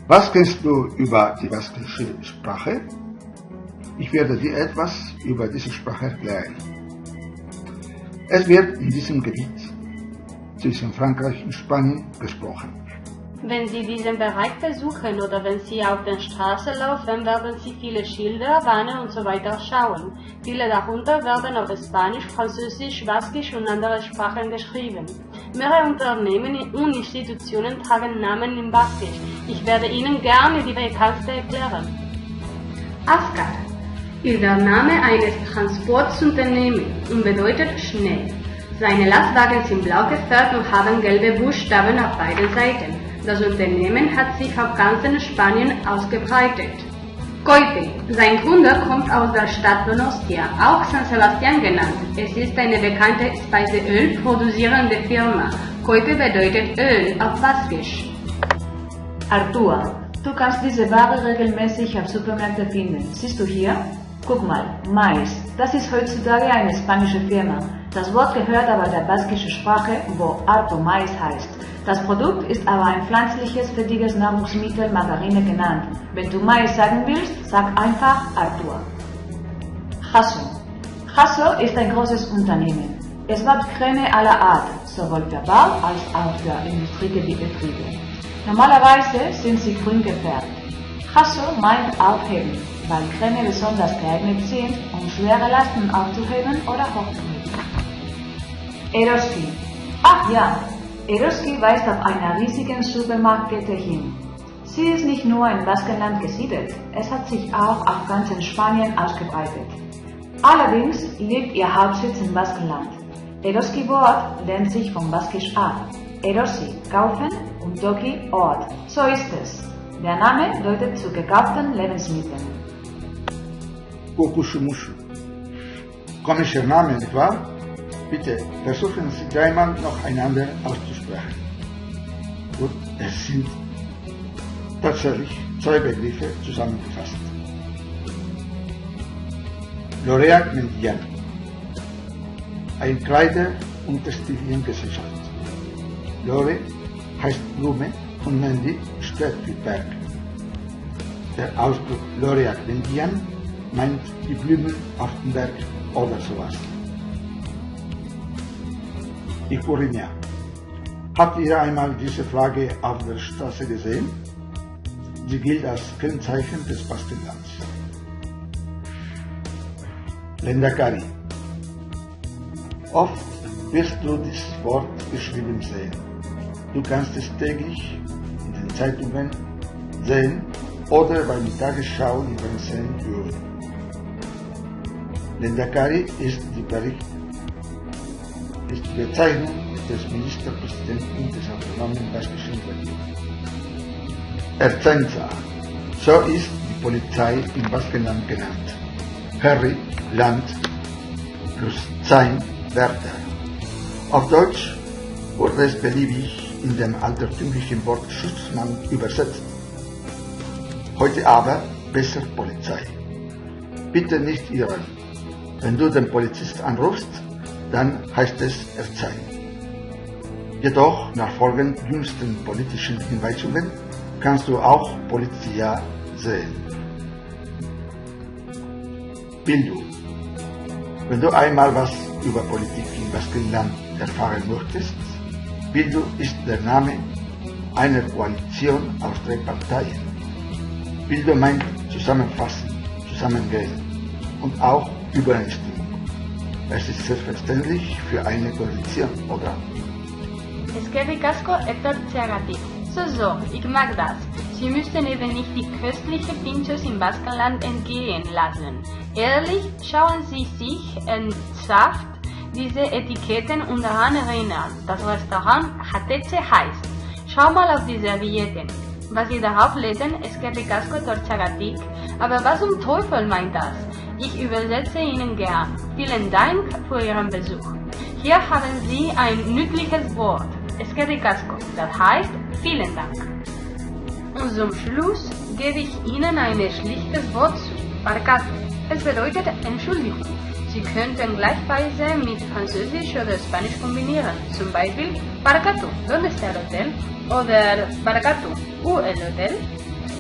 Was kennst du über die baskische Sprache? Ich werde dir etwas über diese Sprache erklären. Es wird in diesem Gebiet zwischen Frankreich und Spanien gesprochen. Wenn Sie diesen Bereich besuchen oder wenn Sie auf der Straße laufen, werden Sie viele Schilder, Bahnen und so weiter schauen. Viele darunter werden auf Spanisch, Französisch, Baskisch und andere Sprachen geschrieben. Mehrere Unternehmen und Institutionen tragen Namen in Baskisch. Ich werde Ihnen gerne die bekannte erklären. Ascar ist der Name eines Transportunternehmens und bedeutet schnell. Seine Lastwagen sind blau gefärbt und haben gelbe Buchstaben auf beiden Seiten. Das Unternehmen hat sich auf ganzem Spanien ausgebreitet. Coipe, sein Gründer kommt aus der Stadt Donostia, auch San Sebastian genannt. Es ist eine bekannte Speiseöl produzierende Firma. Coipe bedeutet Öl auf Baskisch. Artua, du kannst diese Ware regelmäßig auf Supermärkten finden. Siehst du hier? Guck mal, Mais. Das ist heutzutage eine spanische Firma. Das Wort gehört aber der baskischen Sprache, wo Arto Mais heißt. Das Produkt ist aber ein pflanzliches, fettiges Nahrungsmittel Margarine genannt. Wenn du Mais sagen willst, sag einfach Artua. Jasso. Jasso ist ein großes Unternehmen. Es baut Creme aller Art, sowohl für Bau als auch für Industriebetriebe. Normalerweise sind sie grün gefärbt. Jasso meint aufheben, weil Creme besonders geeignet sind, um schwere Lasten aufzuheben oder hochzuheben. Eroski. Ach ja! Eroski weist auf einer riesigen Supermarktkette hin. Sie ist nicht nur in Baskenland gesiedelt, es hat sich auch auf ganzem Spanien ausgebreitet. Allerdings liegt ihr Hauptsitz in Baskenland. Eroski-Wort lehnt sich vom Baskisch ab. Erosi, kaufen und Toki, Ort. So ist es. Der Name deutet zu gekauften Lebensmitteln. Kukushumushu. Komischer Name, nicht wahr? Bitte versuchen Sie dreimal noch einander auszusprechen. Gut, es sind tatsächlich zwei Begriffe zusammengefasst. L'Oréal Mendian, ein Kleider- und Textiliengesellschaft. Lore heißt Blume und Mendi steht für Berg. Der Ausdruck L'Oréal Mendian meint die Blumen auf dem Berg oder sowas. Ikurinia. Habt ihr einmal diese Flagge auf der Straße gesehen? Sie gilt als Kennzeichen des Baskenlands. Lendakari. Oft wirst du dieses Wort geschrieben sehen. Du kannst es täglich in den Zeitungen sehen oder beim Tagesschau im Fernsehen hören. Lendakari ist die Bezeichnung des Ministerpräsidenten des autonomen baskischen Region. Ertzaintza, so ist die Polizei im Baskenland genannt. Herri, Land, plus Zain, Wärter. Auf Deutsch wurde es beliebig in dem altertümlichen Wort Schutzmann übersetzt. Heute aber besser Polizei. Bitte nicht irren. Wenn du den Polizist anrufst, dann heißt es Erzei. Jedoch, nach folgenden jüngsten politischen Hinweisungen, kannst du auch Polizia sehen. Bildung. Wenn du einmal was über Politik im Baskenland erfahren möchtest, Bildung ist der Name einer Koalition aus 3 Parteien. Bildung meint zusammenfassen, zusammengehen und auch Übereinstimmung. Es ist selbstverständlich für eine Koalition, oder? Eskerrik asko etortzeagatik. So, ich mag das. Sie müssten eben nicht die köstlichen Pinchos im Baskenland entgehen lassen. Ehrlich, schauen Sie sich ernsthaft diese Etiketten und daran erinnern. Das Restaurant Hatece heißt. Schau mal auf die Servietten. Was Sie darauf lesen, Eskerrik asko etortzeagatik. Aber was um Teufel meint das? Ich übersetze Ihnen gern. Vielen Dank für Ihren Besuch. Hier haben Sie ein nützliches Wort. Eskerrik asko, das heißt vielen Dank. Und zum Schluss gebe ich Ihnen ein schlichtes Wort zu, Barcato. Es bedeutet Entschuldigung. Sie könnten gleichweise mit Französisch oder Spanisch kombinieren. Zum Beispiel Barcato, ¿dónde está el hotel? Oder Barcato, ¿U el hotel?